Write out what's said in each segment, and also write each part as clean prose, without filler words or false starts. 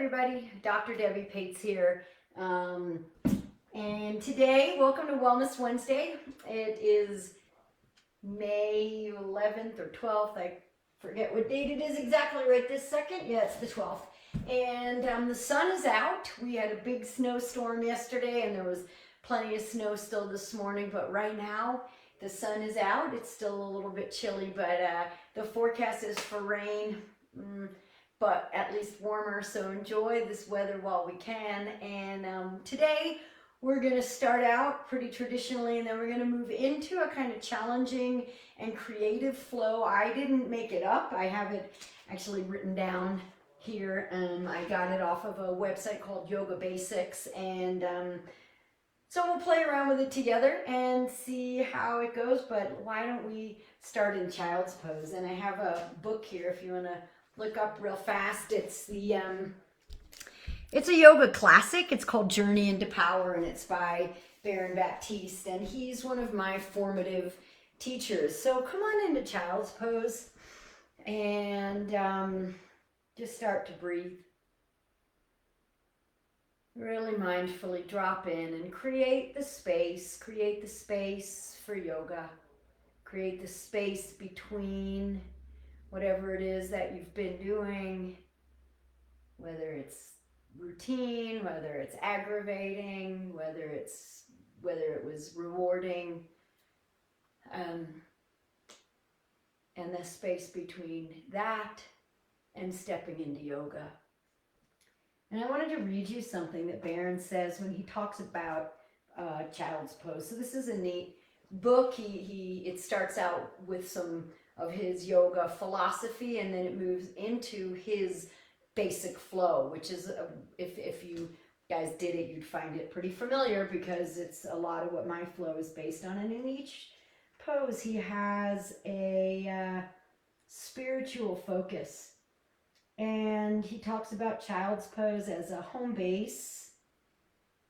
everybody, Dr. Debbie Pates here, and today, welcome to Wellness Wednesday. It is May 11th or 12th, I forget what date it is exactly right this second. Yeah, it's the 12th, and the sun is out. We had a big snowstorm yesterday, and there was plenty of snow still this morning, but right now, the sun is out. It's still a little bit chilly, but the forecast is for rain. But at least warmer, so enjoy this weather while we can. And today we're going to start out pretty traditionally, and then we're going to move into a kind of challenging and creative flow. I didn't make it up. I have it actually written down here. I got it off of a website called Yoga Basics, and so we'll play around with it together and see how it goes. But why don't we start in child's pose? And I have a book here if you want to look up real fast. It's a yoga classic. It's called Journey into Power, and it's by Baron Baptiste, and he's one of my formative teachers. So come on into child's pose and just start to breathe. Really mindfully drop in and create the space for yoga. Create the space between whatever it is that you've been doing, whether it's routine, whether it's aggravating, whether it was rewarding, and the space between that and stepping into yoga. And I wanted to read you something that Baron says when he talks about child's pose. So this is a neat book. It starts out with some of his yoga philosophy, and then it moves into his basic flow, which is, if you guys did it, you'd find it pretty familiar because it's a lot of what my flow is based on. And in each pose, he has a spiritual focus. And he talks about child's pose as a home base.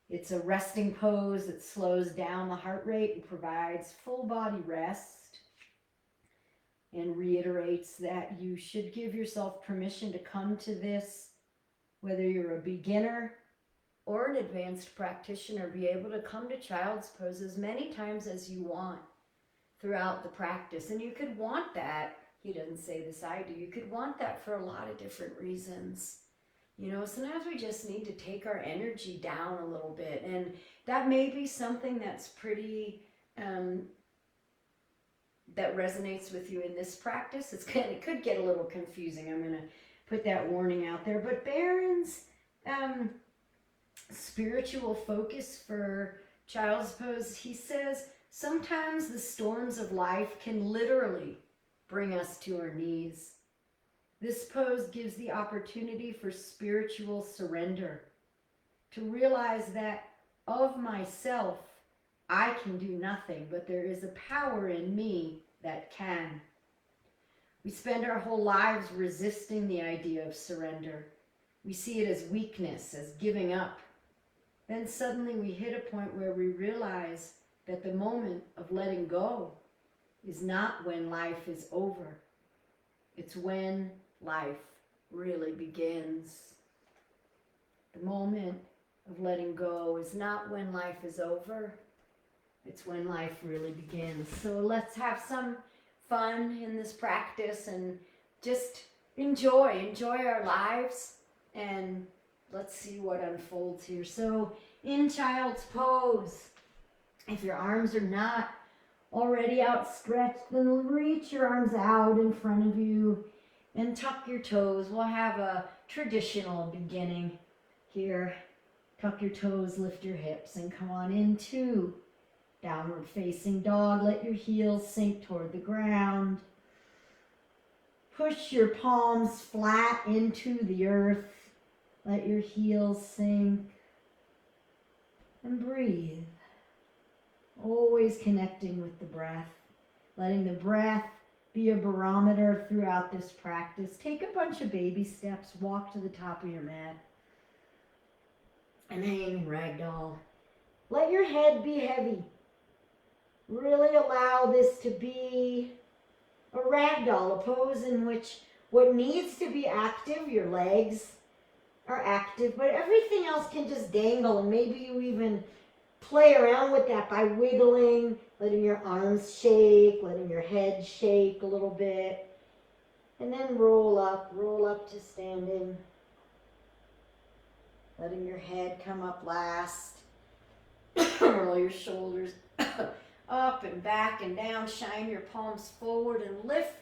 It's a resting pose that slows down the heart rate and provides full body rest, and reiterates that you should give yourself permission to come to this, whether you're a beginner or an advanced practitioner, be able to come to child's pose as many times as you want throughout the practice. And you could want that, he doesn't say this, I do, you could want that for a lot of different reasons. You know, sometimes we just need to take our energy down a little bit, and that may be something that's pretty that resonates with you in this practice. It could get a little confusing. I'm going to put that warning out there. But Baron's spiritual focus for child's pose, he says, sometimes the storms of life can literally bring us to our knees. This pose gives the opportunity for spiritual surrender, to realize that of myself, I can do nothing, but there is a power in me that can. We spend our whole lives resisting the idea of surrender. We see it as weakness, as giving up. Then suddenly we hit a point where we realize that the moment of letting go is not when life is over. It's when life really begins. The moment of letting go is not when life is over. It's when life really begins. So let's have some fun in this practice and just enjoy our lives, and let's see what unfolds here. So in child's pose, if your arms are not already outstretched, then reach your arms out in front of you and tuck your toes. We'll have a traditional beginning here. Tuck your toes, lift your hips, and come on into downward facing dog. Let your heels sink toward the ground. Push your palms flat into the earth. Let your heels sink. And breathe. Always connecting with the breath. Letting the breath be a barometer throughout this practice. Take a bunch of baby steps. Walk to the top of your mat. And hang in ragdoll. Let your head be heavy. Really allow this to be a ragdoll, a pose in which what needs to be active, your legs, are active, but everything else can just dangle, and maybe you even play around with that by wiggling, letting your arms shake, letting your head shake a little bit, and then roll up to standing, letting your head come up last. Roll your shoulders up and back and down, shine your palms forward and lift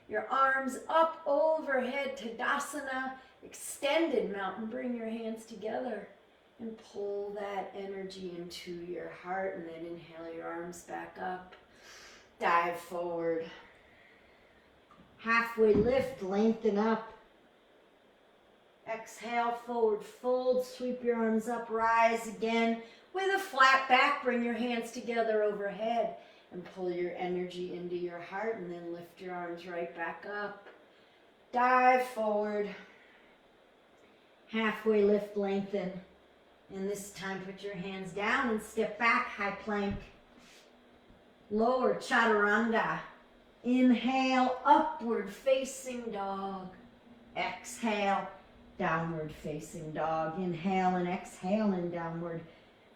your arms up overhead, Tadasana, extended mountain. Bring your hands together and pull that energy into your heart, and then inhale your arms back up. Dive forward. Halfway lift, lengthen up. Exhale, forward fold, sweep your arms up, rise again. With a flat back, bring your hands together overhead and pull your energy into your heart, and then lift your arms right back up. Dive forward. Halfway lift, lengthen. And this time put your hands down and step back, high plank. Lower chaturanga. Inhale, upward facing dog. Exhale, downward facing dog. Inhale and exhale and downward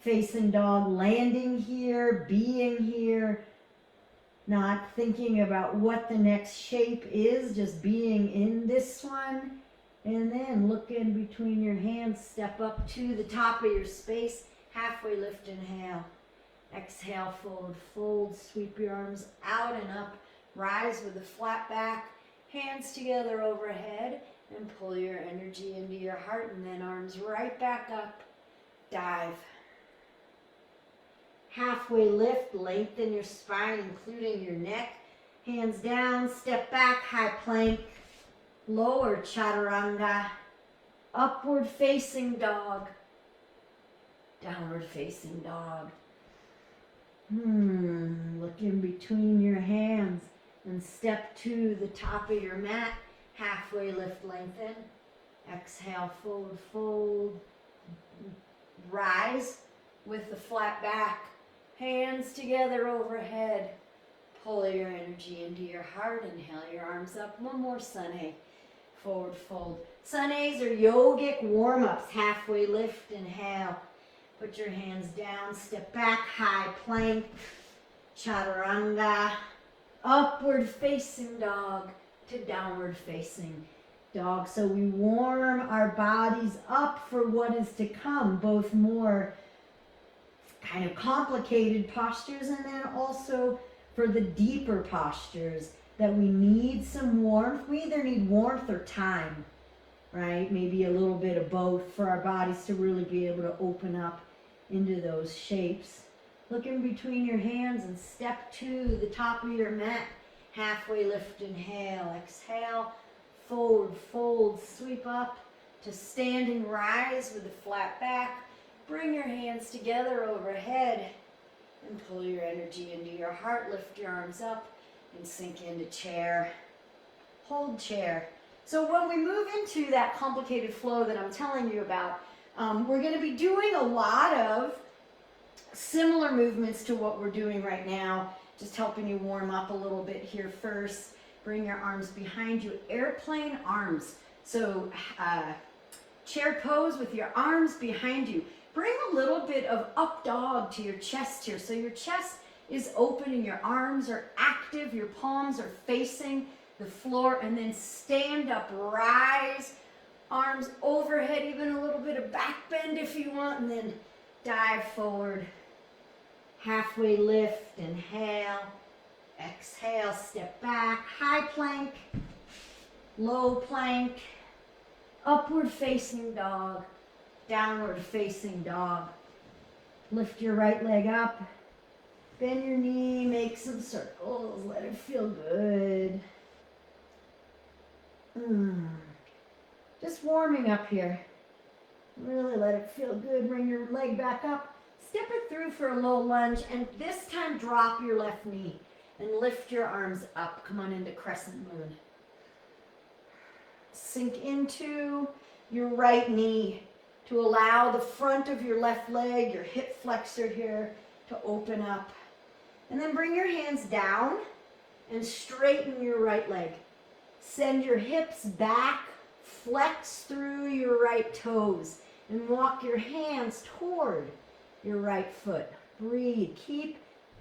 facing dog. Landing here, being here. Not thinking about what the next shape is, just being in this one. And then look in between your hands, step up to the top of your space. Halfway lift, inhale. Exhale, forward fold, sweep your arms out and up. Rise with a flat back, hands together overhead, and pull your energy into your heart, and then arms right back up. Dive. Halfway lift, lengthen your spine, including your neck. Hands down, step back, high plank. Lower chaturanga. Upward facing dog. Downward facing dog. Look in between your hands and step to the top of your mat. Halfway lift, lengthen. Exhale, forward fold. Rise with the flat back. Hands together overhead. Pull your energy into your heart. Inhale your arms up. One more sun A. Forward fold. Sun A's are yogic warm-ups. Halfway lift, inhale. Put your hands down, step back, high plank, chaturanga, upward facing dog to downward facing dog. So we warm our bodies up for what is to come, both more kind of complicated postures and then also for the deeper postures that we need some warmth. We either need warmth or time, right? Maybe a little bit of both for our bodies to really be able to open up into those shapes. Look in between your hands and step to the top of your mat. Halfway lift, inhale, exhale, forward fold, sweep up to standing rise with a flat back. Bring your hands together overhead and pull your energy into your heart. Lift your arms up and sink into chair. Hold chair. So when we move into that complicated flow that I'm telling you about, we're going to be doing a lot of similar movements to what we're doing right now, just helping you warm up a little bit here first. Bring your arms behind you, airplane arms. So chair pose with your arms behind you. Bring a little bit of up dog to your chest here. So your chest is open and your arms are active, your palms are facing the floor, and then stand up, rise, arms overhead, even a little bit of back bend if you want, and then dive forward. Halfway lift, inhale, exhale, step back, high plank, low plank, upward facing dog, downward facing dog. Lift your right leg up, bend your knee, make some circles, let it feel good. Just warming up here. Really let it feel good. Bring your leg back up. Step it through for a low lunge, and this time drop your left knee and lift your arms up. Come on into crescent moon. Sink into your right knee to allow the front of your left leg, your hip flexor here, to open up. And then bring your hands down and straighten your right leg. Send your hips back, flex through your your right toes and walk your hands toward your right foot. Breathe. Keep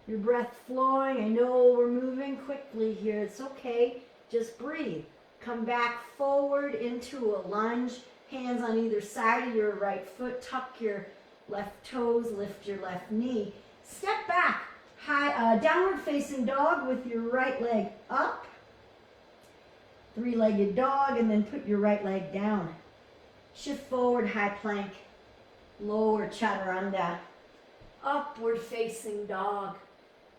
your breath flowing. I know we're moving quickly here. It's okay. Just breathe. Come back forward into a lunge. Hands on either side of your right foot. Tuck your left toes. Lift your left knee. Step back. High, downward facing dog with your right leg up. Three-legged dog, and then put your right leg down. Shift forward, high plank. Lower chaturanga. Upward facing dog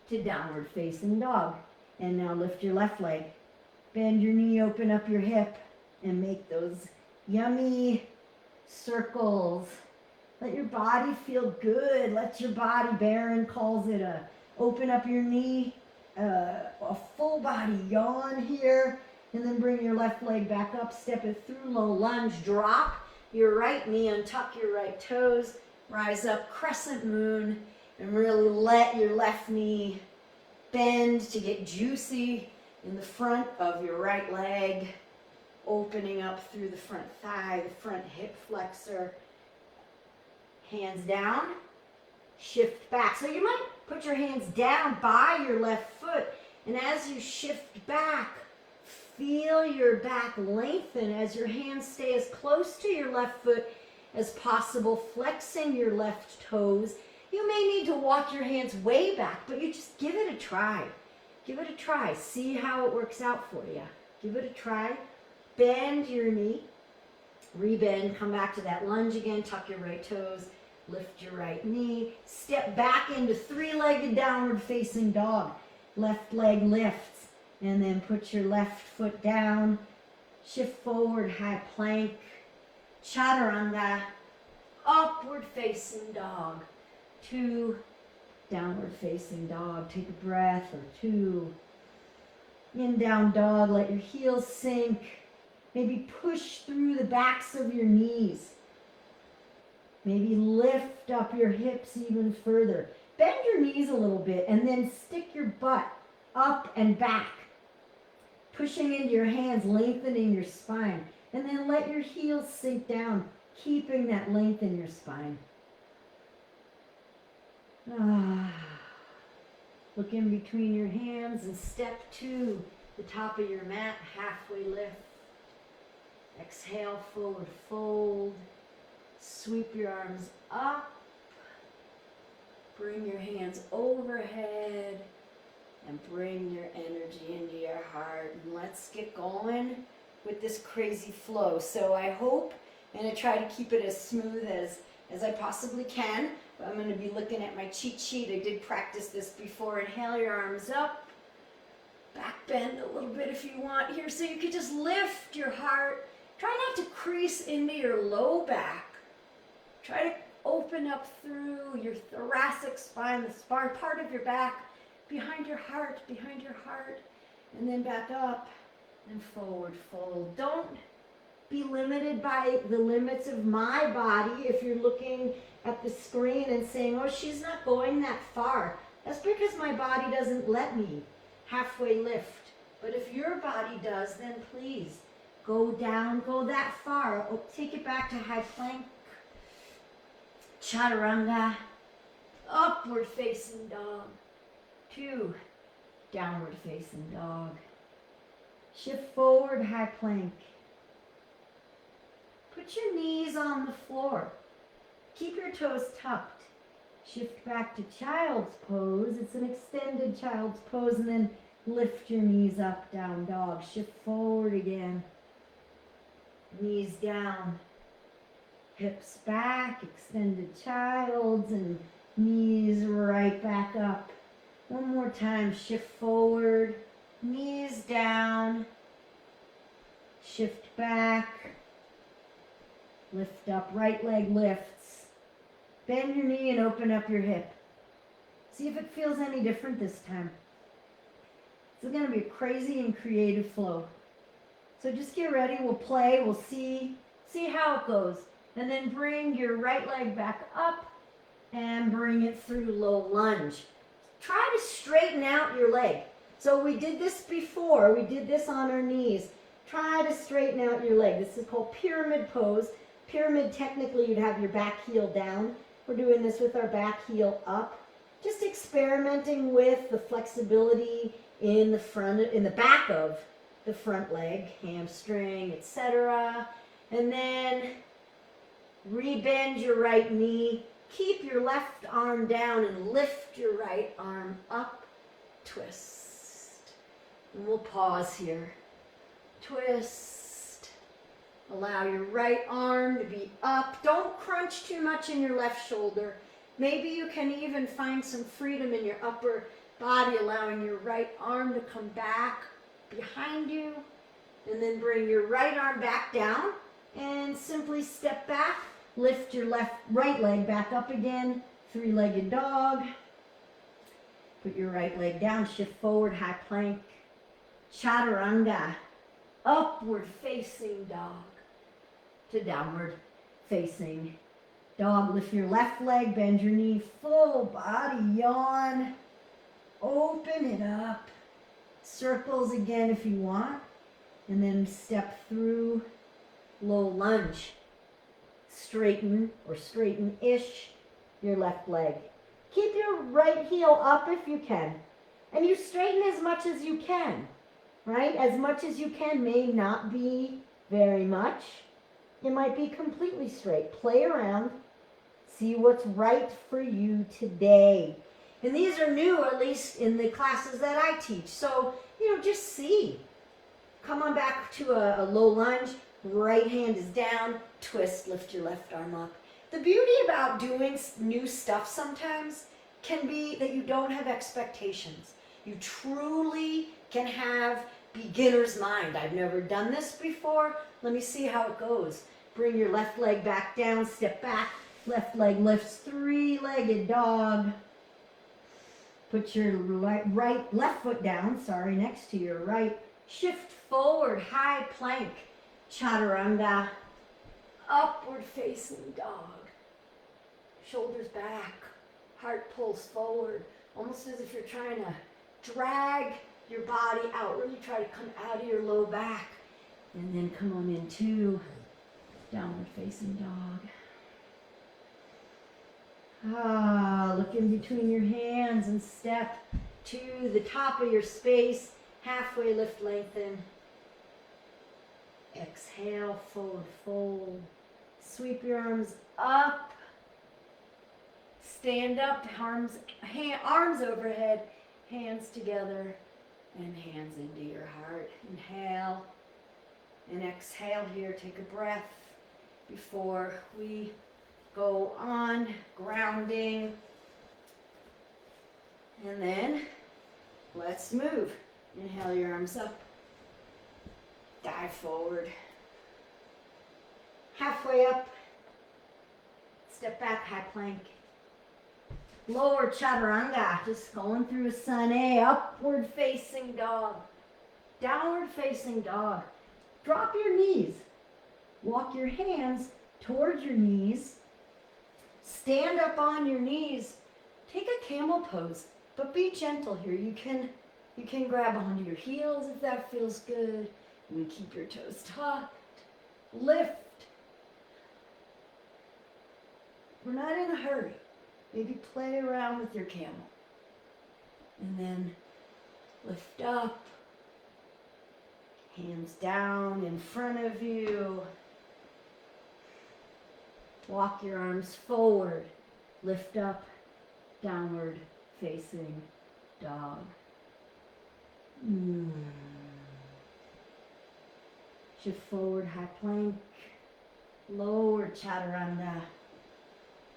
to downward facing dog. And now lift your left leg. Bend your knee, open up your hip, and make those yummy circles. Let your body feel good. Let your body, Baron calls it open up your knee, a full body yawn here. And then bring your left leg back up, step it through, low lunge, drop your right knee, untuck your right toes, rise up, crescent moon, and really let your left knee bend to get juicy in the front of your right leg, opening up through the front thigh, the front hip flexor. Hands down, shift back. So you might put your hands down by your left foot, and as you shift back, feel your back lengthen as your hands stay as close to your left foot as possible, flexing your left toes. You may need to walk your hands way back, but you just give it a try. Give it a try. See how it works out for you. Give it a try. Bend your knee. Rebend. Come back to that lunge again. Tuck your right toes. Lift your right knee. Step back into three-legged downward facing dog. Left leg lifts. And then put your left foot down. Shift forward, high plank. Chaturanga. Upward facing dog. 2. Downward facing dog. Take a breath or 2. In down dog. Let your heels sink. Maybe push through the backs of your knees. Maybe lift up your hips even further. Bend your knees a little bit and then stick your butt up and back. Pushing into your hands, lengthening your spine. And then let your heels sink down, keeping that length in your spine. Look in between your hands and step to the top of your mat, halfway lift. Exhale, forward fold. Sweep your arms up. Bring your hands overhead. And bring your energy into your heart. And let's get going with this crazy flow. So I hope, and I try to keep it as smooth as I possibly can. But I'm going to be looking at my cheat sheet. I did practice this before. Inhale your arms up. Back bend a little bit if you want here. So you can just lift your heart. Try not to crease into your low back. Try to open up through your thoracic spine, the spine part of your back. Behind your heart, and then back up and forward fold. Don't be limited by the limits of my body. If you're looking at the screen and saying, oh, she's not going that far, that's because my body doesn't let me halfway lift. But if your body does, then please go down, go that far. Oh, take it back to high plank. Chaturanga, upward facing dog. 2, downward facing dog. Shift forward, high plank. Put your knees on the floor. Keep your toes tucked. Shift back to child's pose. It's an extended child's pose, and then lift your knees up, down dog. Shift forward again. Knees down. Hips back, extended child's, and knees right back up. One more time, shift forward, knees down, shift back, lift up, right leg lifts. Bend your knee and open up your hip. See if it feels any different this time. It's going to be a crazy and creative flow. So just get ready, we'll play, we'll see how it goes. And then bring your right leg back up and bring it through low lunge. Try to straighten out your leg. So we did this before. We did this on our knees. Try to straighten out your leg. This is called pyramid pose. Pyramid, technically you'd have your back heel down. We're doing this with our back heel up. Just experimenting with the flexibility in the back of the front leg, hamstring, etc. And then rebend your right knee. Keep your left arm down and lift your right arm up. Twist. And we'll pause here. Twist. Allow your right arm to be up. Don't crunch too much in your left shoulder. Maybe you can even find some freedom in your upper body, allowing your right arm to come back behind you. And then bring your right arm back down and simply step back. Lift your right leg back up again. Three-legged dog. Put your right leg down, shift forward, high plank. Chaturanga. Upward facing dog to downward facing dog. Lift your left leg, bend your knee, full body yawn. Open it up. Circles again if you want. And then step through low lunge. Straighten or straighten-ish your left leg. Keep your right heel up if you can. And you straighten as much as you can, right? As much as you can may not be very much. It might be completely straight. Play around. See what's right for you today. And these are new, at least in the classes that I teach. So, just see. Come on back to a low lunge. Right hand is down. Twist, lift your left arm up. The beauty about doing new stuff sometimes can be that you don't have expectations. You truly can have beginner's mind. I've never done this before. Let me see how it goes. Bring your left leg back down, step back. Left leg lifts, three-legged dog. Put your left foot down, next to your right. Shift forward, high plank. Chaturanga. Upward facing dog. Shoulders back. Heart pulls forward. Almost as if you're trying to drag your body out. Really try to come out of your low back. And then come on into downward facing dog. Look in between your hands and step to the top of your space. Halfway lift, lengthen. Exhale, forward fold. Sweep your arms up. Stand up, arms overhead, hands together, and hands into your heart. Inhale and exhale here. Take a breath before we go on, grounding. And then let's move. Inhale your arms up. Dive forward. Halfway up. Step back, high plank. Lower chaturanga, just going through a sun A. Upward facing dog. Downward facing dog. Drop your knees. Walk your hands towards your knees. Stand up on your knees. Take a camel pose, but be gentle here. You can grab onto your heels if that feels good. And keep your toes tucked. Lift. We're not in a hurry. Maybe play around with your camel. And then lift up. Hands down in front of you. Walk your arms forward. Lift up. Downward facing dog. Shift forward, high plank. Lower chaturanga.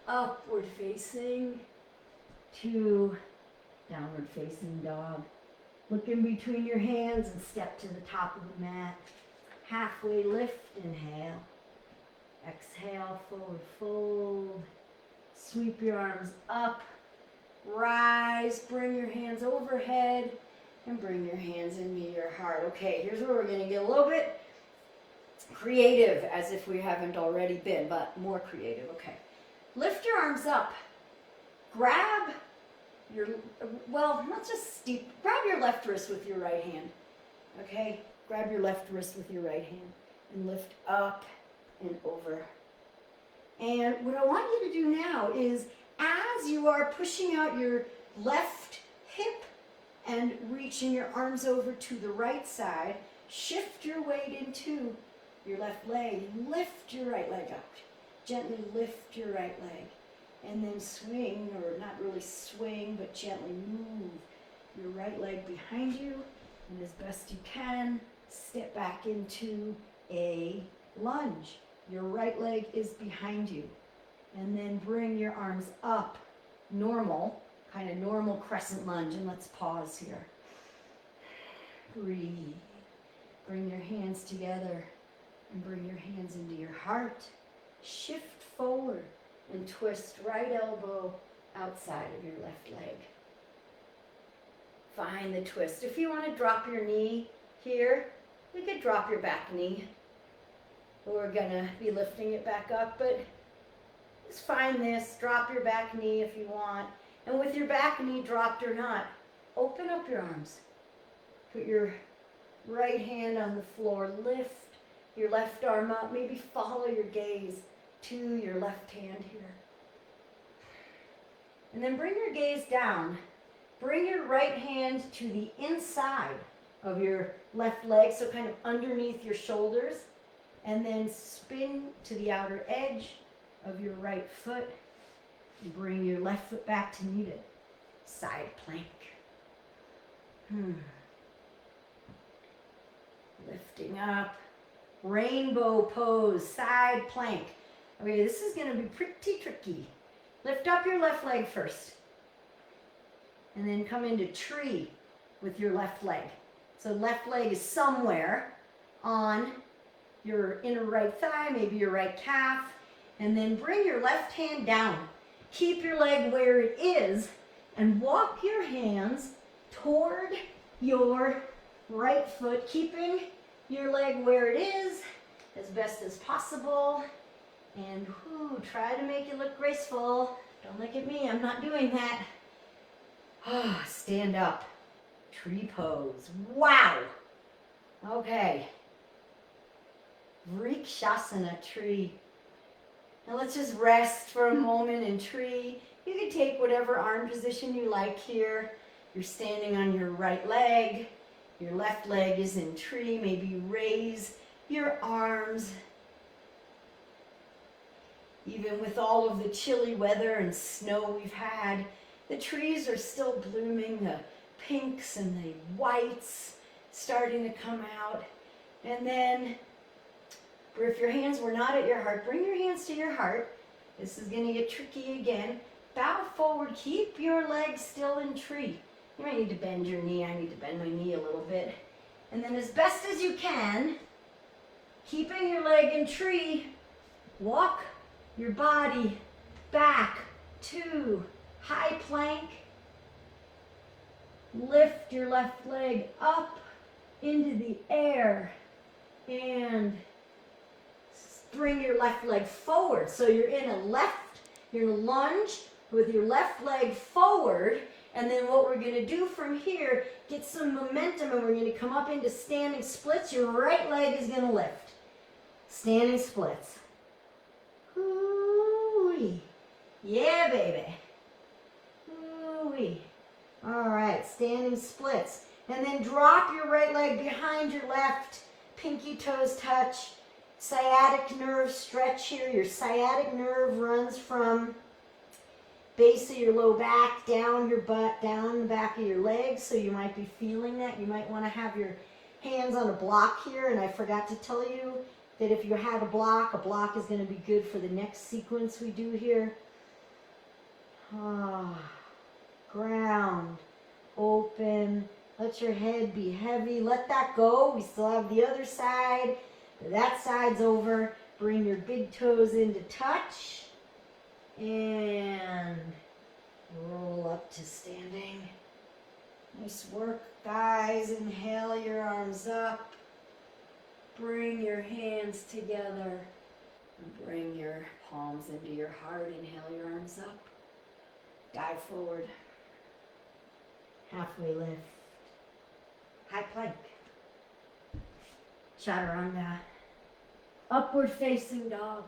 Upward facing to downward facing dog. Look in between your hands and step to the top of the mat. Halfway lift, inhale. Exhale, forward fold. Sweep your arms up. Rise, bring your hands overhead and bring your hands into your heart. Okay, here's where we're going to get a little bit creative, as if we haven't already been, but more creative. Okay. Lift your arms up. Grab your, not just steep, grab your left wrist with your right hand. Okay? Grab your left wrist with your right hand and lift up and over And what I want you to do now is, as you are pushing out your left hip and reaching your arms over to the right side, shift your weight into your left leg. Lift your right leg up. Gently lift your right leg. And then swing, or not really swing, but gently move your right leg behind you. And as best you can, step back into a lunge. Your right leg is behind you. And then bring your arms up, normal, kind of normal crescent lunge. And let's pause here. Breathe. Bring your hands together and bring your hands into your heart. Shift forward and twist right elbow outside of your left leg. Find the twist. If you want to drop your knee here, you could drop your back knee. We're going to be lifting it back up, but just find this. Drop your back knee if you want. And with your back knee dropped or not, open up your arms. Put your right hand on the floor. Lift your left arm up. Maybe follow your gaze to your left hand here. And then bring your gaze down. Bring your right hand to the inside of your left leg, so kind of underneath your shoulders. And then spin to the outer edge of your right foot. And bring your left foot back to meet it. Side plank. Lifting up. Rainbow pose, side plank. Okay, this is going to be pretty tricky. Lift up your left leg first. And then come into tree with your left leg. So left leg is somewhere on your inner right thigh, maybe your right calf. And then bring your left hand down. Keep your leg where it is and walk your hands toward your right foot, keeping your leg where it is as best as possible. And try to make it look graceful. Don't look at me, I'm not doing that. Stand up. Tree pose. Wow. Okay. Vrikshasana, tree. Now let's just rest for a moment in tree. You can take whatever arm position you like here. You're standing on your right leg. Your left leg is in tree. Maybe you raise your arms. Even with all of the chilly weather and snow we've had, the trees are still blooming, the pinks and the whites starting to come out. And then, if your hands were not at your heart, bring your hands to your heart. This is going to get tricky again. Bow forward, keep your legs still in tree. You might need to bend your knee. I need to bend my knee a little bit. And then as best as you can, keeping your leg in tree, walk your body back to high plank. Lift your left leg up into the air and bring your left leg forward. So you're in a lunge with your left leg forward. And then what we're going to do from here, get some momentum, and we're going to come up into standing splits. Your right leg is going to lift. Standing splits. Ooh-wee. Yeah, baby. Ooh-wee. All right, standing splits. And then drop your right leg behind your left. Pinky toes touch. Sciatic nerve stretch here. Your sciatic nerve runs from base of your low back, down your butt, down the back of your legs. So you might be feeling that. You might want to have your hands on a block here. And I forgot to tell you that if you had a block is going to be good for the next sequence we do here. Ground, open, let your head be heavy, let that go. We still have the other side. That side's over. Bring your big toes into touch and roll up to standing. Nice work, guys. Inhale your arms up. Bring your hands together. And bring your palms into your heart. Inhale your arms up. Dive forward. Halfway lift. High plank. Chaturanga. Upward facing dog.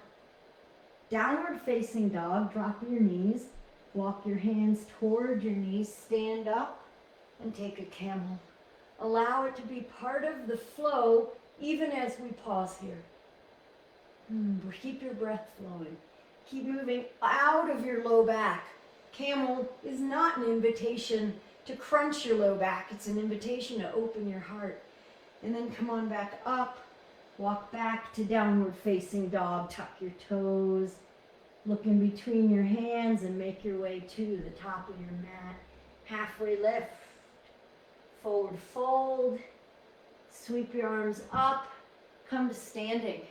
Downward facing dog, drop your knees, walk your hands toward your knees, stand up, and take a camel. Allow it to be part of the flow even as we pause here. Keep your breath flowing. Keep moving out of your low back. Camel is not an invitation to crunch your low back. It's an invitation to open your heart. And then come on back up. Walk back to downward facing dog. Tuck your toes. Look in between your hands and make your way to the top of your mat. Halfway lift. Forward fold. Sweep your arms up. Come to standing.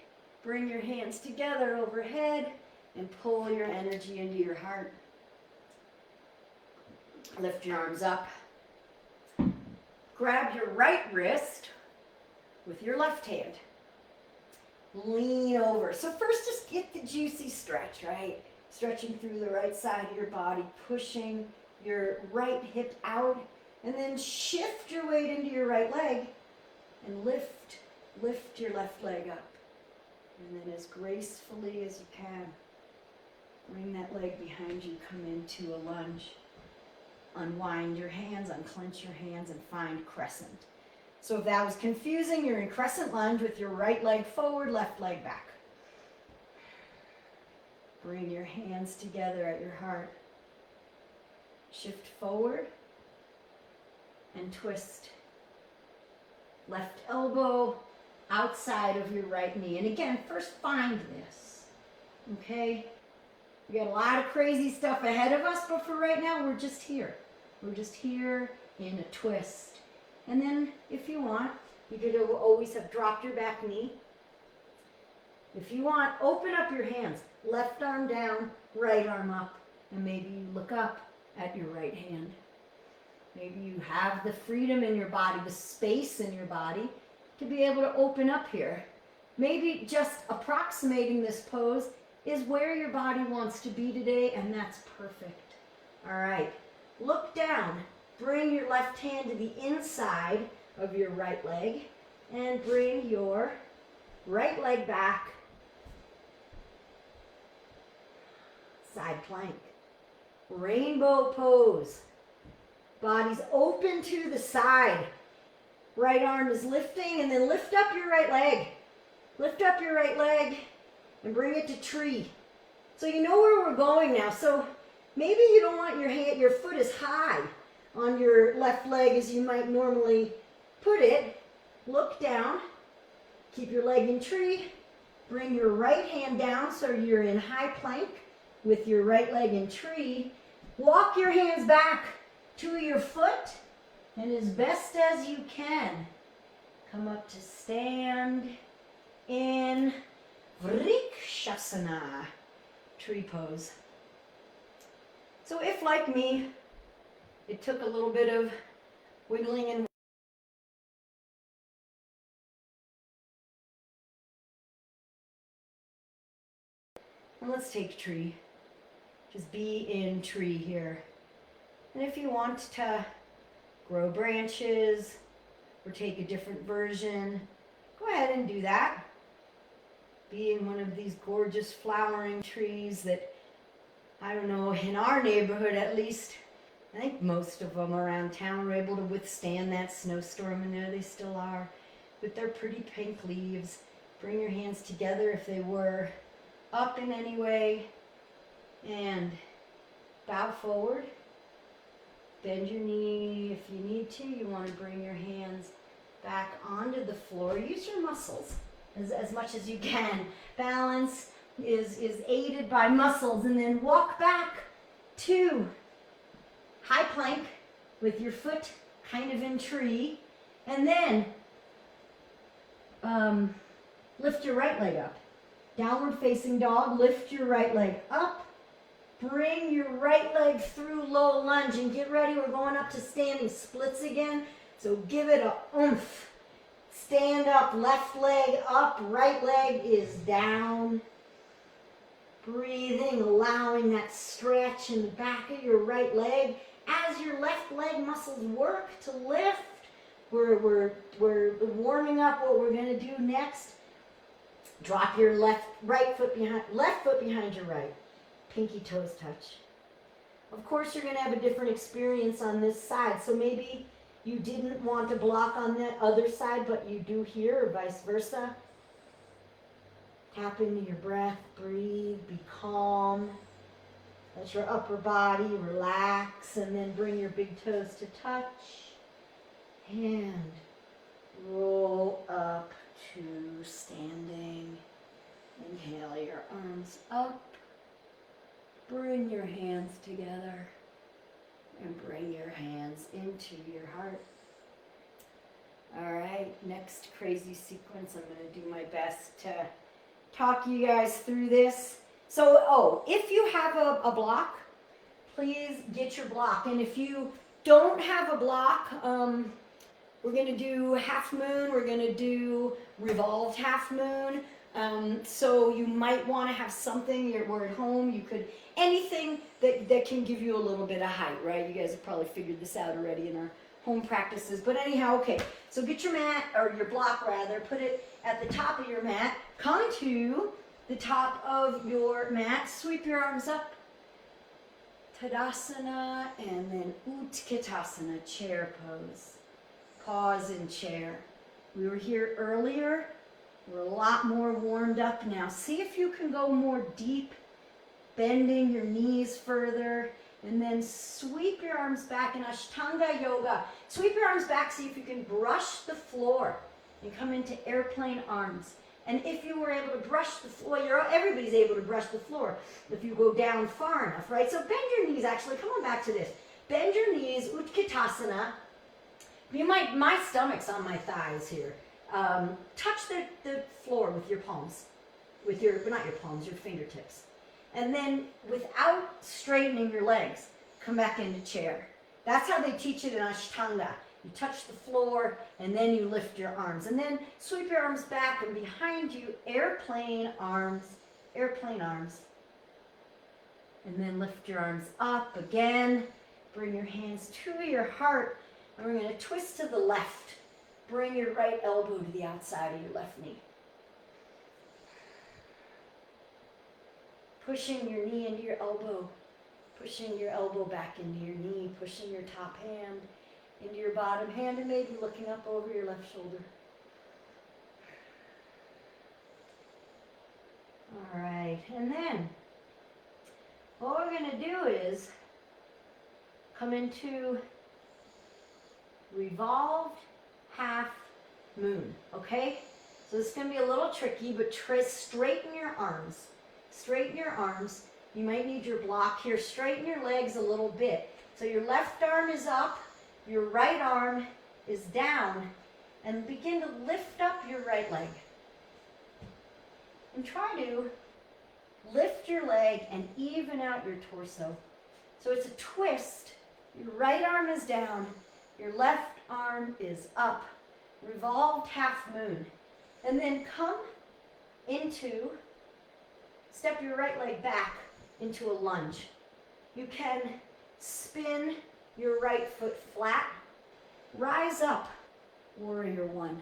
Bring your hands together overhead and pull your energy into your heart. Lift your arms up. Grab your right wrist with your left hand. Lean over. So first just get the juicy stretch, right? Stretching through the right side of your body, pushing your right hip out, and then shift your weight into your right leg and lift your left leg up. And then as gracefully as you can, bring that leg behind you, come into a lunge. Unwind your hands, unclench your hands, and find crescent. So if that was confusing, you're in crescent lunge with your right leg forward, left leg back. Bring your hands together at your heart. Shift forward and twist. Left elbow outside of your right knee. And again, first find this, okay? We got a lot of crazy stuff ahead of us, but for right now, we're just here. We're just here in a twist. And then, if you want, you could always have dropped your back knee. If you want, open up your hands. Left arm down, right arm up. And maybe you look up at your right hand. Maybe you have the freedom in your body, the space in your body, to be able to open up here. Maybe just approximating this pose is where your body wants to be today, and that's perfect. All right, look down. Bring your left hand to the inside of your right leg, and bring your right leg back. Side plank. Rainbow pose. Body's open to the side. Right arm is lifting, and then lift up your right leg. Lift up your right leg and bring it to tree. So you know where we're going now. So maybe you don't want your foot as high on your left leg as you might normally put it. Look down. Keep your leg in tree. Bring your right hand down so you're in high plank with your right leg in tree. Walk your hands back to your foot, and as best as you can, come up to stand in Vrikshasana, tree pose. So if, like me, it took a little bit of wiggling and let's take tree. Just be in tree here. And if you want to grow branches or take a different version, go ahead and do that. Be in one of these gorgeous flowering trees that, I don't know, in our neighborhood at least, I think most of them around town were able to withstand that snowstorm, and there they still are, with their pretty pink leaves. Bring your hands together if they were up in any way, and bow forward. Bend your knee if you need to. You want to bring your hands back onto the floor. Use your muscles as much as you can. Balance is aided by muscles. And then walk back to high plank with your foot kind of in tree. And then lift your right leg up. Downward facing dog. Lift your right leg up. Bring your right leg through low lunge and get ready. We're going up to standing splits again. So give it a oomph. Stand up, left leg up, right leg is down. Breathing, allowing that stretch in the back of your right leg. As your left leg muscles work to lift, we're warming up what we're going to do next. Drop your left foot behind your right. Pinky toes touch. Of course, you're going to have a different experience on this side. So maybe you didn't want to block on that other side, but you do here, or vice versa. Tap into your breath, breathe, be calm. Let your upper body relax, and then bring your big toes to touch. And roll up to standing. Inhale your arms up. Bring your hands together. And bring your hands into your heart. All right, next crazy sequence. I'm going to do my best to talk you guys through this. So, if you have a block, please get your block. And if you don't have a block, we're going to do half moon. We're going to do revolved half moon. So you might want to have something. We're at home. You could, anything that can give you a little bit of height, right? You guys have probably figured this out already in our home practices. But anyhow, okay. So get your mat, or your block rather, put it at the top of your mat. Come to the top of your mat. Sweep your arms up. Tadasana, and then Utkatasana, chair pose. Pause in chair. We were here earlier. We're a lot more warmed up now. See if you can go more deep, bending your knees further, and then sweep your arms back in Ashtanga Yoga. Sweep your arms back, see if you can brush the floor and come into airplane arms. And if you were able to brush the floor, everybody's able to brush the floor if you go down far enough, right? So bend your knees, actually. Come on back to this. Bend your knees, Utkatasana. My stomach's on my thighs here. Touch the floor with your palms. But not your palms, your fingertips. And then, without straightening your legs, come back into chair. That's how they teach it in Ashtanga. You touch the floor, and then you lift your arms. And then sweep your arms back, and behind you, airplane arms. And then lift your arms up again. Bring your hands to your heart, and we're going to twist to the left. Bring your right elbow to the outside of your left knee. Pushing your knee into your elbow. Pushing your elbow back into your knee. Pushing your top hand into your bottom hand, and maybe looking up over your left shoulder. All right, and then what we're going to do is come into revolved half moon, okay? So this is going to be a little tricky, but straighten your arms. Straighten your arms. You might need your block here. Straighten your legs a little bit. So your left arm is up, your right arm is down, and begin to lift up your right leg. And try to lift your leg and even out your torso. So it's a twist. Your right arm is down, your left arm is up. Revolved half moon. And then step your right leg back into a lunge. You can spin your right foot flat. Rise up, warrior one.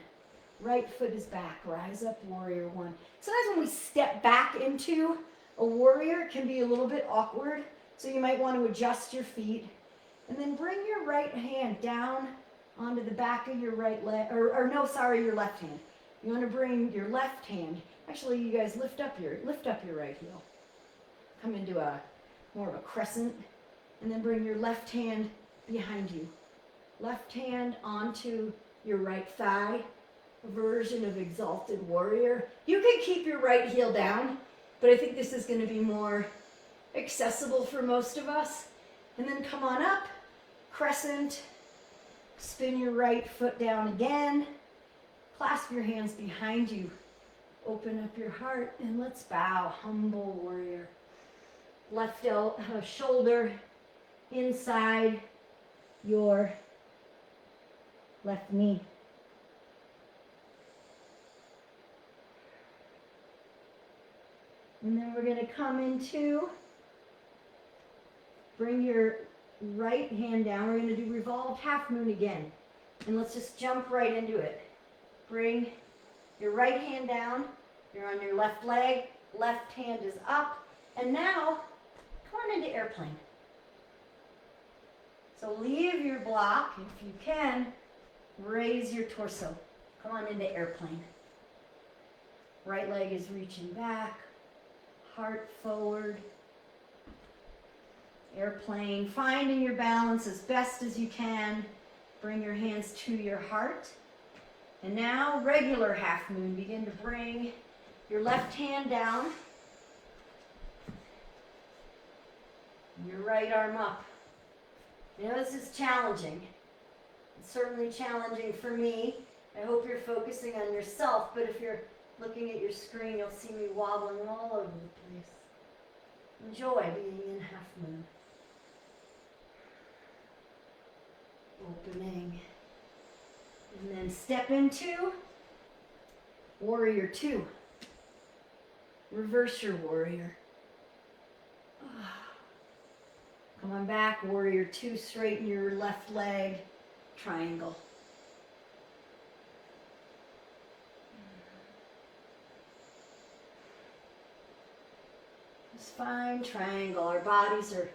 Right foot is back. Rise up, warrior one. Sometimes when we step back into a warrior, it can be a little bit awkward. So you might want to adjust your feet. And then bring your right hand down onto the back of your right leg, your left hand. You want to bring your left hand. Actually, you guys lift up your right heel. Come into more of a crescent, and then bring your left hand behind you. Left hand onto your right thigh, a version of exalted warrior. You can keep your right heel down, but I think this is going to be more accessible for most of us. And then come on up, crescent, spin your right foot down again, clasp your hands behind you, open up your heart, and let's bow, humble warrior. Left shoulder inside your left knee. And then we're going to come into, bring your right hand down. We're going to do revolved half moon again. And let's just jump right into it. Bring your right hand down, You're on your left leg, left hand is up, and now come on into airplane. So leave your block, if you can, raise your torso. Come on into airplane. Right leg is reaching back, heart forward. Airplane, finding your balance as best as you can. Bring your hands to your heart. And now, regular half moon. Begin to bring your left hand down. Your right arm up. I know this is challenging. It's certainly challenging for me. I hope you're focusing on yourself, but if you're looking at your screen, you'll see me wobbling all over the place. Enjoy being in half moon. Opening. And then step into warrior two. Reverse your warrior. Come on back, warrior two, straighten your left leg, triangle. It's fine, triangle. Our bodies are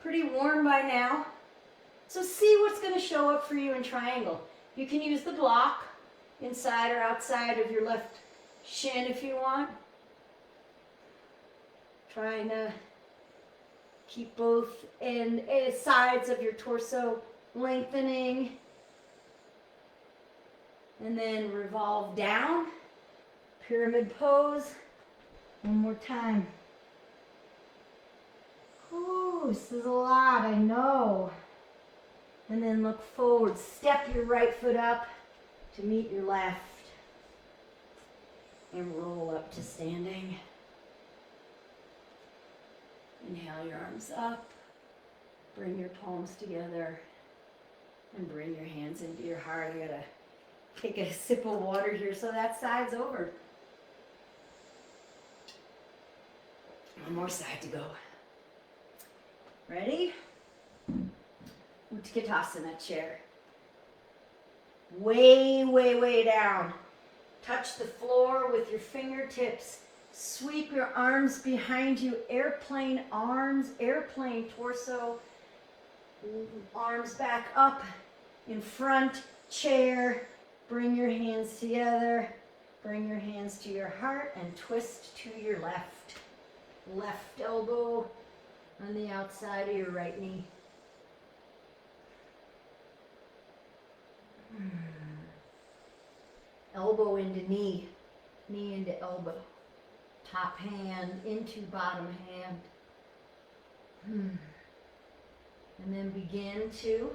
pretty warm by now. So see what's going to show up for you in triangle. You can use the block inside or outside of your left shin if you want. Trying to keep both sides of your torso lengthening. And then revolve down. Pyramid pose. One more time. Ooh, this is a lot, I know. And then look forward. Step your right foot up to meet your left. And roll up to standing. Inhale your arms up. Bring your palms together. And bring your hands into your heart. I gotta take a sip of water here so that side's over. One more side to go. Ready? Utkatasana chair. Way, way, way down. Touch the floor with your fingertips. Sweep your arms behind you. Airplane arms, airplane torso. Arms back up in front, chair. Bring your hands together. Bring your hands to your heart and twist to your left. Left elbow on the outside of your right knee. Elbow into knee, knee into elbow. Top hand into bottom hand. And then begin to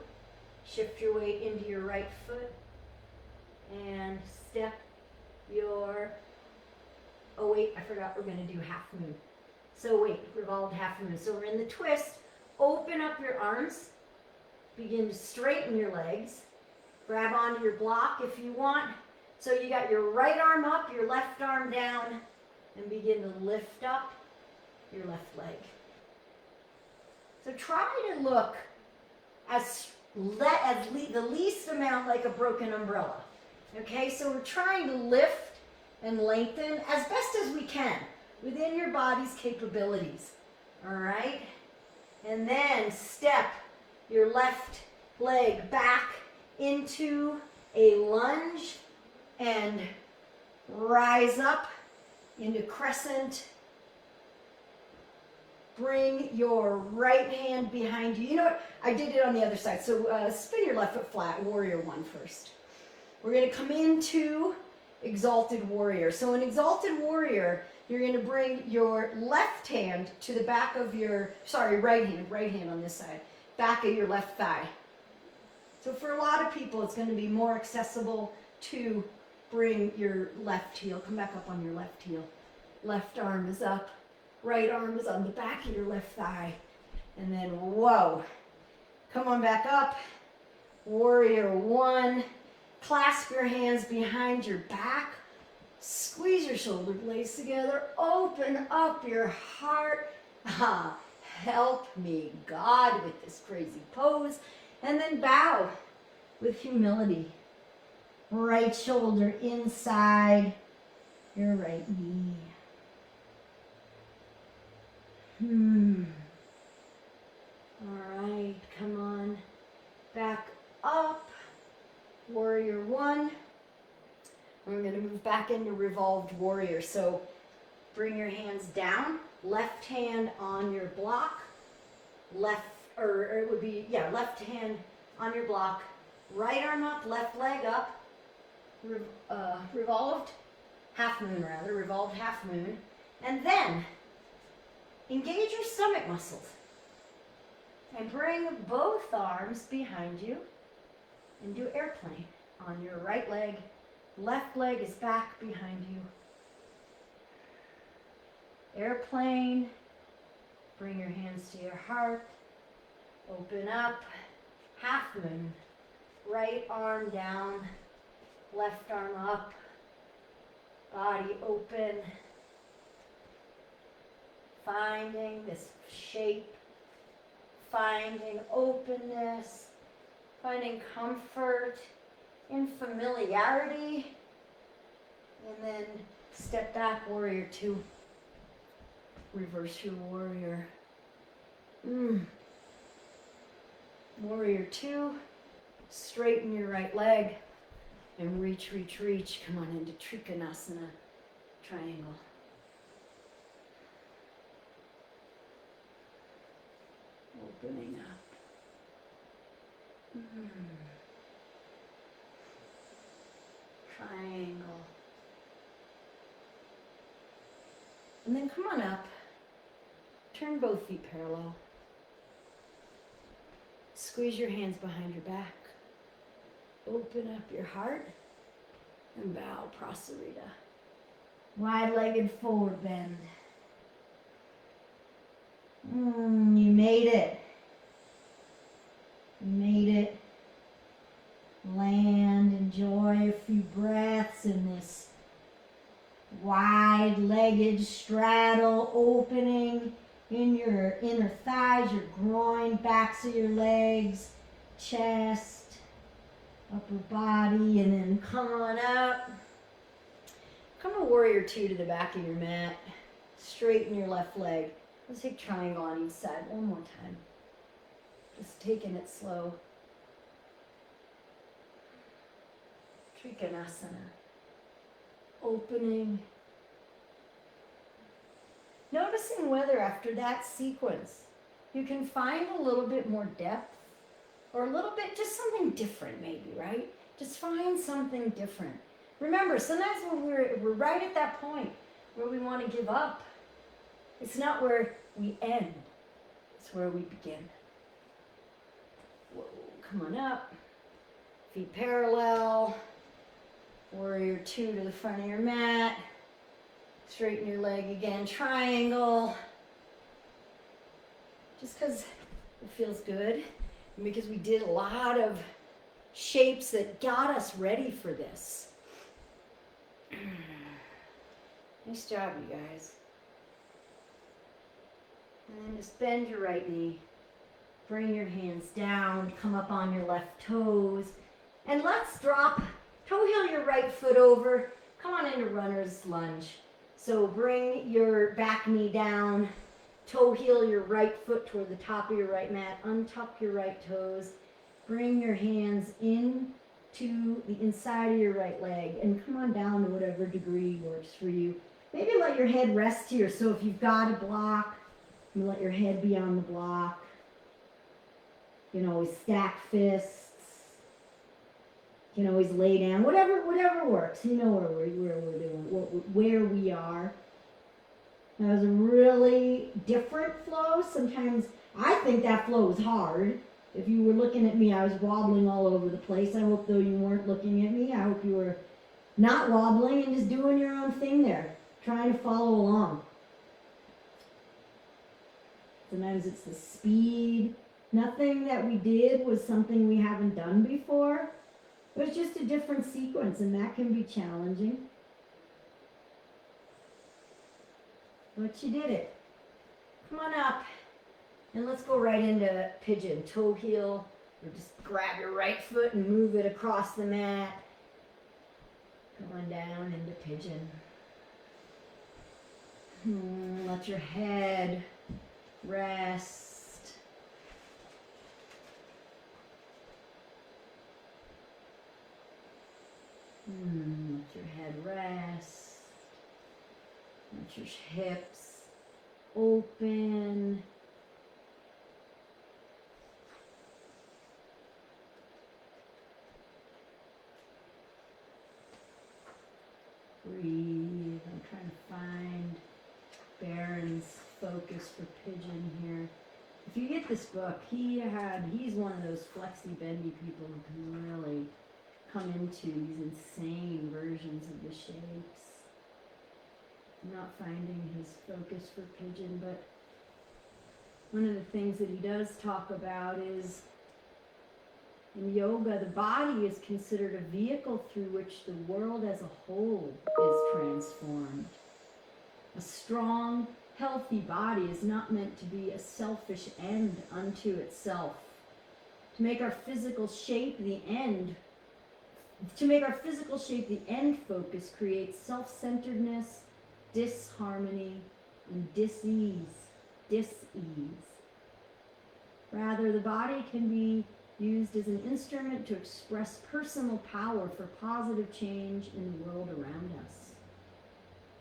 shift your weight into your right foot and step your, oh wait, I forgot we're going to do half moon. So wait, revolved half moon. So we're in the twist. Open up your arms. Begin to straighten your legs. Grab onto your block if you want. So you got your right arm up, your left arm down, and begin to lift up your left leg. So try to look the least amount like a broken umbrella. Okay, so we're trying to lift and lengthen as best as we can within your body's capabilities. All right? And then step your left leg back into a lunge and rise up into crescent. Bring your right hand behind you. You know what? I did it on the other side. So spin your left foot flat, warrior one first. We're going to come into exalted warrior. So in exalted warrior, you're going to bring your left hand to the back of your, right hand on this side, back of your left thigh. So for a lot of people, it's going to be more accessible to bring your left heel, come back up on your left heel. Left arm is up, right arm is on the back of your left thigh. And then, whoa, come on back up. Warrior one, clasp your hands behind your back. Squeeze your shoulder blades together. Open up your heart. Help me, God, with this crazy pose. And then bow with humility. Right shoulder inside. your right knee. All right, come on back up. Warrior one. We're going to move back into revolved warrior. So bring your hands down, left hand on your block, left hand on your block, right arm up, left leg up, revolved half moon, revolved half moon, and then engage your stomach muscles and bring both arms behind you and do airplane on your right leg. Left leg is back behind you. Airplane. Bring your hands to your heart. Open up. Half moon. Right arm down. Left arm up. Body open. Finding this shape. Finding openness. Finding comfort in familiarity. And then step back, warrior two. Reverse your warrior. Warrior two. Straighten your right leg. And reach, reach, reach. Come on into Trikonasana. Triangle. Opening up. Triangle. And then come on up. Turn both feet parallel. Squeeze your hands behind your back. Open up your heart and bow Prasarita. Wide-legged forward bend. You made it. You made it. Land, enjoy a few breaths in this wide-legged straddle opening in your inner thighs, your groin, backs of your legs, chest, upper body, and then come on up. Come a warrior two to the back of your mat. Straighten your left leg. Let's take triangle on each side one more time. Just taking it slow. Trikonasana. Opening. Noticing whether after that sequence you can find a little bit more depth or a little bit, just something different maybe, right? Just find something different. Remember, sometimes when we're right at that point where we want to give up, it's not where we end, it's where we begin. Whoa, come on up. Feet parallel. Warrior two to the front of your mat. Straighten your leg again. Triangle. Just because it feels good. And because we did a lot of shapes that got us ready for this. Nice job, you guys. And then just bend your right knee. Bring your hands down. Come up on your left toes. And let's drop, toe heel your right foot over. Come on into runner's lunge. So bring your back knee down. Toe heel your right foot toward the top of your right mat. Untuck your right toes. Bring your hands in to the inside of your right leg. And come on down to whatever degree works for you. Maybe let your head rest here. So if you've got a block, you let your head be on the block. You can always stack fists. You can always lay down. Whatever works. You know where we're doing, where we are. That was a really different flow. Sometimes I think that flow was hard. If you were looking at me, I was wobbling all over the place. I hope though you weren't looking at me. I hope you were not wobbling and just doing your own thing there, trying to follow along. Sometimes it's the speed. Nothing that we did was something we haven't done before. It was just a different sequence, and that can be challenging. But you did it. Come on up, and let's go right into pigeon. Toe heel, or just grab your right foot and move it across the mat. Come on down into pigeon. Let your head rest. Let your head rest. Let your hips open. Breathe. I'm trying to find Baron's focus for pigeon here. If you get this book, he's one of those flexy bendy people who can really come into these insane versions of the shapes. I'm not finding his focus for pigeon, but one of the things that he does talk about is in yoga, the body is considered a vehicle through which the world as a whole is transformed. A strong, healthy body is not meant to be a selfish end unto itself. To make our physical shape the end focus creates self-centeredness, disharmony, and dis-ease. Rather, the body can be used as an instrument to express personal power for positive change in the world around us.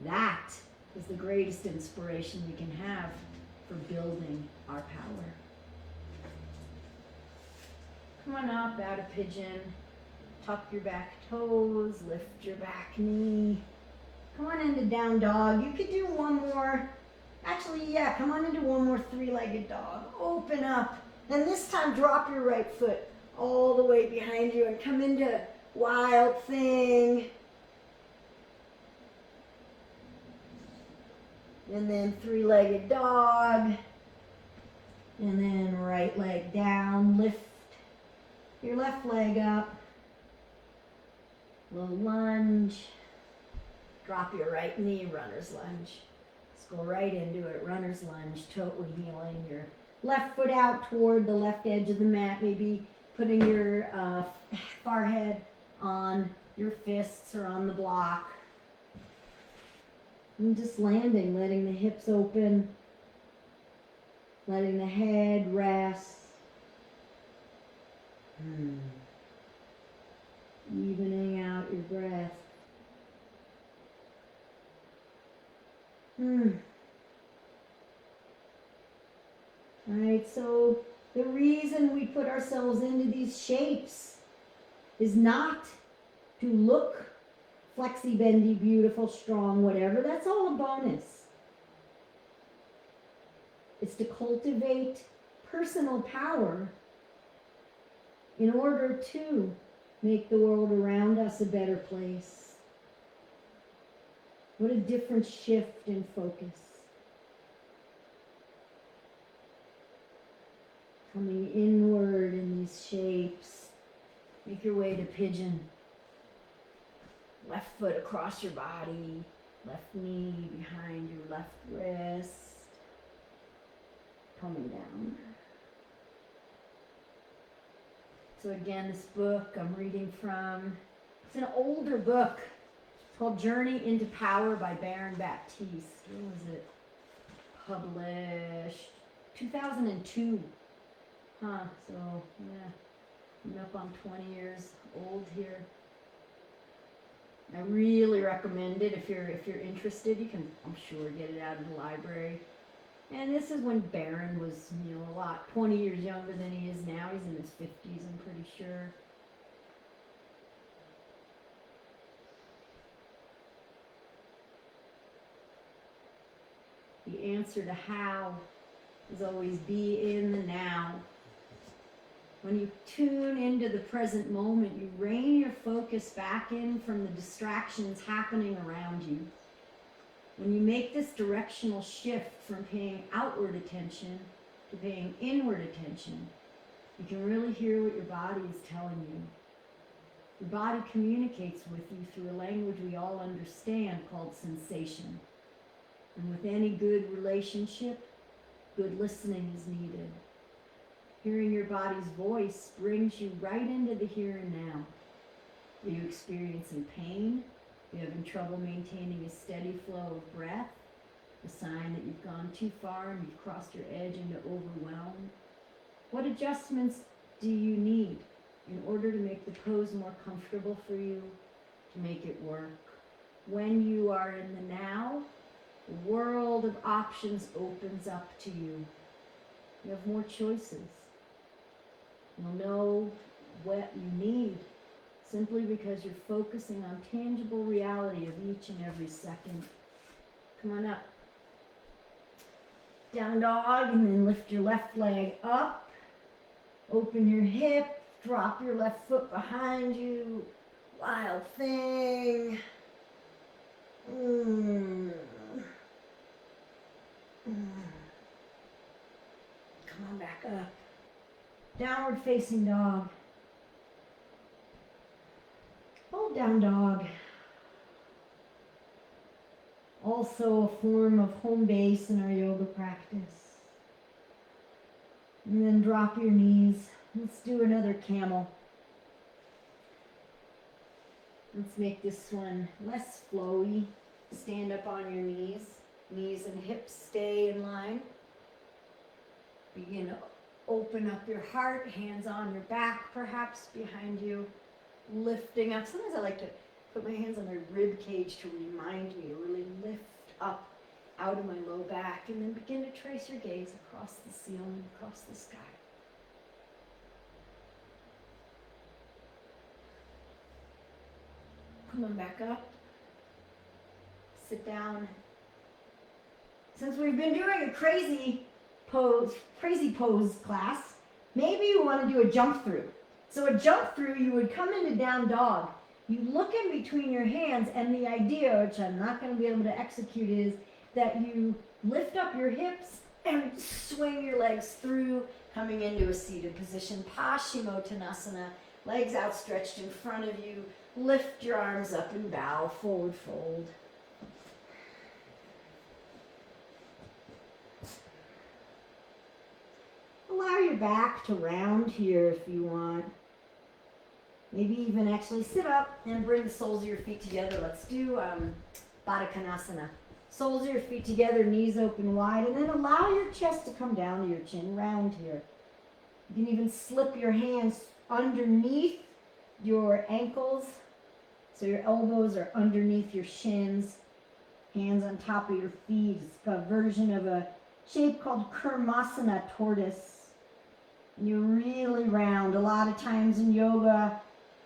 That is the greatest inspiration we can have for building our power. Come on up out of pigeon. Tuck your back toes, lift your back knee. Come on into down dog. You could do one more. Actually, yeah, come on into one more three-legged dog. Open up. And this time drop your right foot all the way behind you and come into wild thing. And then three-legged dog. And then right leg down. Lift your left leg up. Little lunge. Drop your right knee, runner's lunge. Let's go right into it. Runner's lunge, totally healing your left foot out toward the left edge of the mat, maybe putting your forehead on your fists or on the block. And just landing, letting the hips open, letting the head rest. Evening out your breath. Alright, so the reason we put ourselves into these shapes is not to look flexy, bendy, beautiful, strong, whatever. That's all a bonus. It's to cultivate personal power in order to make the world around us a better place. What a different shift in focus. Coming inward in these shapes. Make your way to pigeon. Left foot across your body. Left knee behind your left wrist. Coming down. So again, this book I'm reading from, it's an older book. It's called Journey into Power by Baron Baptiste. When was it published? 2002. So yeah, I'm up on 20 years old here. I really recommend it if you're interested. You can, I'm sure, get it out of the library. And this is when Baron was, a lot 20 years younger than he is now. He's in his 50s, I'm pretty sure. The answer to how is always be in the now. When you tune into the present moment, you rein your focus back in from the distractions happening around you. When you make this directional shift from paying outward attention to paying inward attention, you can really hear what your body is telling you. Your body communicates with you through a language we all understand called sensation. And with any good relationship, good listening is needed. Hearing your body's voice brings you right into the here and now. Are you experiencing pain? Are you having trouble maintaining a steady flow of breath? a sign that you've gone too far and you've crossed your edge into overwhelm. What adjustments do you need in order to make the pose more comfortable for you, to make it work? When you are in the now, the world of options opens up to you. You have more choices. You'll know what you need simply because you're focusing on tangible reality of each and every second. Come on up. Down dog, and then lift your left leg up. Open your hip. Drop your left foot behind you. Wild thing. Come on back up. Downward facing dog. Hold down dog. Also a form of home base in our yoga practice. And then drop your knees. Let's do another camel. Let's make this one less flowy. Stand up on your knees. Knees and hips stay in line. Begin to open up your heart, hands on your back, perhaps behind you. Lifting up. Sometimes I like to put my hands on my rib cage to remind me to really lift up out of my low back, and then begin to trace your gaze across the ceiling, across the sky. Come on back up. Sit down. Since we've been doing a crazy pose class, maybe you want to do a jump through. So a jump through, you would come into down dog. You look in between your hands, and the idea, which I'm not going to be able to execute, is that you lift up your hips and swing your legs through, coming into a seated position. Paschimottanasana, legs outstretched in front of you. Lift your arms up and bow, forward fold. Allow your back to round here if you want. Maybe even actually sit up and bring the soles of your feet together. Let's do Baddha Konasana. Soles of your feet together, knees open wide, and then allow your chest to come down to your chin, round here. You can even slip your hands underneath your ankles, so your elbows are underneath your shins, hands on top of your feet. It's a version of a shape called Kurmasana, tortoise. And you're really round. A lot of times in yoga,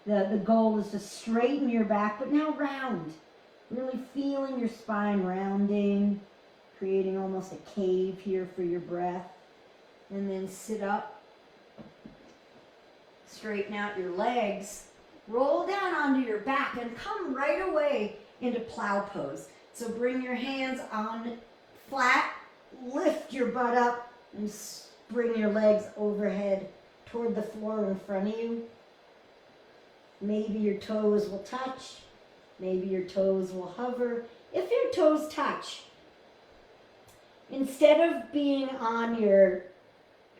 the goal is to straighten your back, but now round. Really feeling your spine rounding, creating almost a cave here for your breath. And then sit up. Straighten out your legs. Roll down onto your back and come right away into plow pose. So bring your hands on flat, lift your butt up, and bring your legs overhead toward the floor in front of you. Maybe your toes will touch. Maybe your toes will hover. If your toes touch, instead of being on your,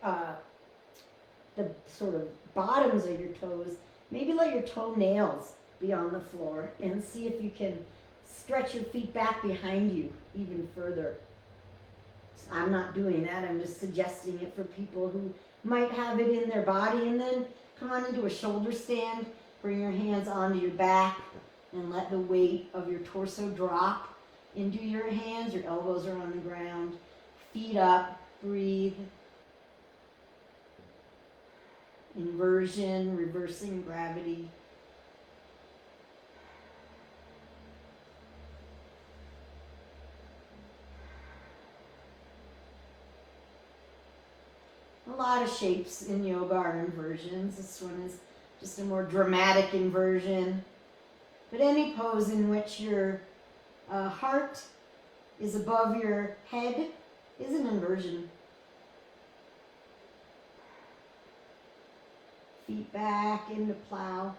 the sort of bottoms of your toes, maybe let your toenails be on the floor and see if you can stretch your feet back behind you even further. I'm not doing that. I'm just suggesting it for people who might have it in their body. And then come on into a shoulder stand. Bring your hands onto your back and let the weight of your torso drop into your hands. Your elbows are on the ground. Feet up. Breathe. Inversion, reversing gravity. A lot of shapes in yoga are inversions. This one is just a more dramatic inversion. But any pose in which your heart is above your head is an inversion. Feet back into plow.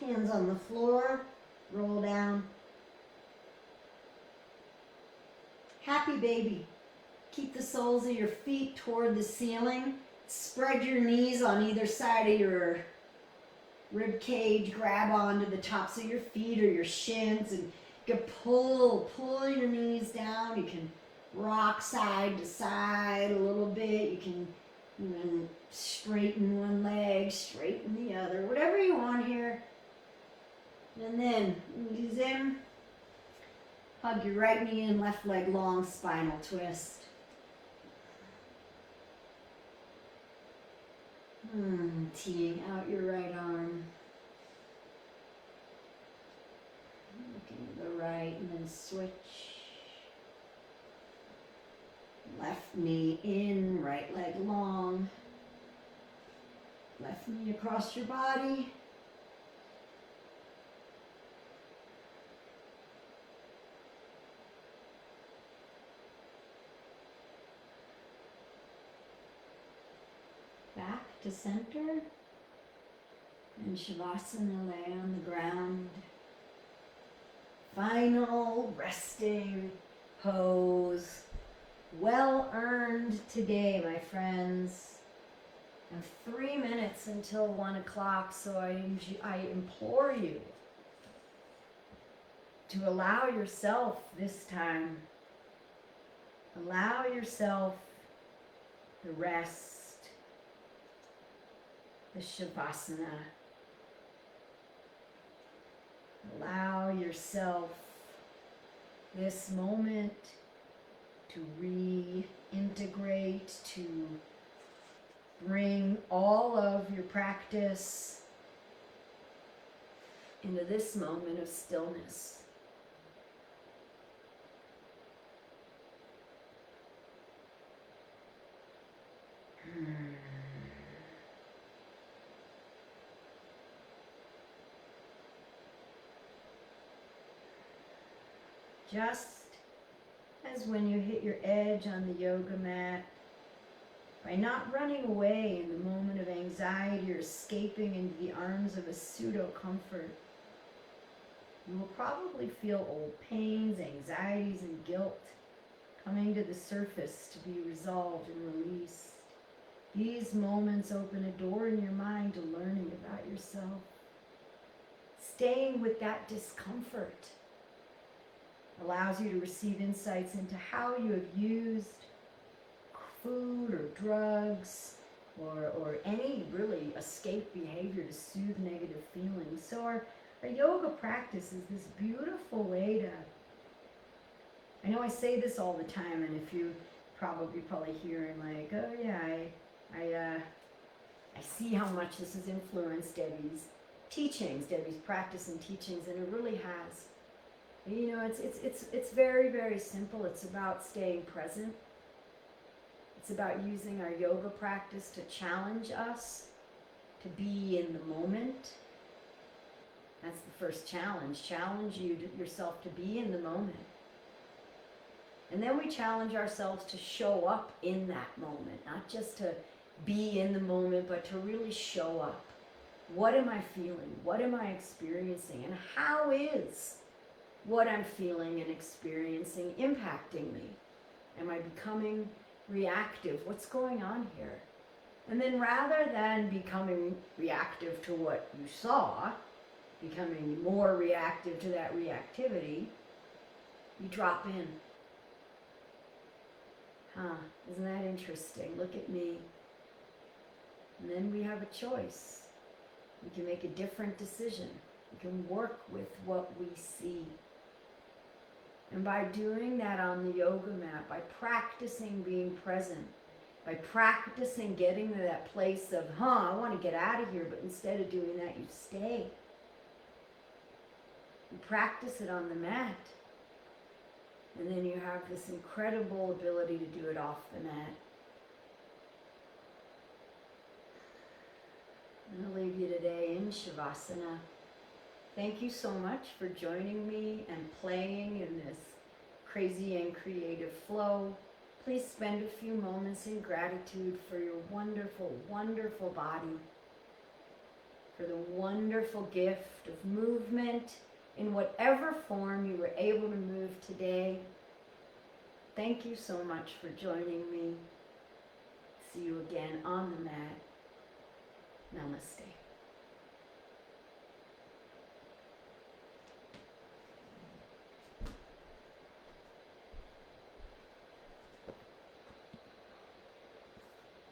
Hands on the floor. Roll down. Happy baby. Keep the soles of your feet toward the ceiling. Spread your knees on either side of your rib cage. Grab onto the tops of your feet or your shins and You pull your knees down. You can rock side to side a little bit. You can even straighten one leg, straighten the other, whatever you want here. And then ease in. Hug your right knee in, left leg long, spinal twist. Teeing out your right arm. Looking to the right and then switch. Left knee in, right leg long. Left knee across your body. Back to center. And Shavasana, lay on the ground. Final resting pose. Well earned today, my friends. And 3 minutes until 1 o'clock, so I implore you to allow yourself this time. Allow yourself the rest, the Shavasana. Allow yourself this moment to reintegrate, to bring all of your practice into this moment of stillness. Just as when you hit your edge on the yoga mat, by not running away in the moment of anxiety or escaping into the arms of a pseudo-comfort, you will probably feel old pains, anxieties, and guilt coming to the surface to be resolved and released. These moments open a door in your mind to learning about yourself. Staying with that discomfort allows you to receive insights into how you have used food or drugs or any really escape behavior to soothe negative feelings. So our yoga practice is this beautiful way to, I know I say this all the time, and if you probably hearing like, oh yeah, I see how much this has influenced Debbie's teachings, Debbie's practice and teachings, and it really has. You know, it's very, very simple. It's about staying present. It's about using our yoga practice to challenge us to be in the moment. That's the first challenge. Challenge yourself to be in the moment. And then we challenge ourselves to show up in that moment, not just to be in the moment, but to really show up. What am I feeling? What am I experiencing? And how is what I'm feeling and experiencing impacting me? Am I becoming reactive? What's going on here? And then rather than becoming reactive to what you saw, becoming more reactive to that reactivity, you drop in. Isn't that interesting? Look at me. And then we have a choice. We can make a different decision. We can work with what we see. And by doing that on the yoga mat, by practicing being present, by practicing getting to that place of, I want to get out of here, but instead of doing that, you stay. You practice it on the mat. And then you have this incredible ability to do it off the mat. I'm going to leave you today in Shavasana. Thank you so much for joining me and playing in this crazy and creative flow. Please spend a few moments in gratitude for your wonderful, wonderful body, for the wonderful gift of movement in whatever form you were able to move today. Thank you so much for joining me. See you again on the mat. Namaste.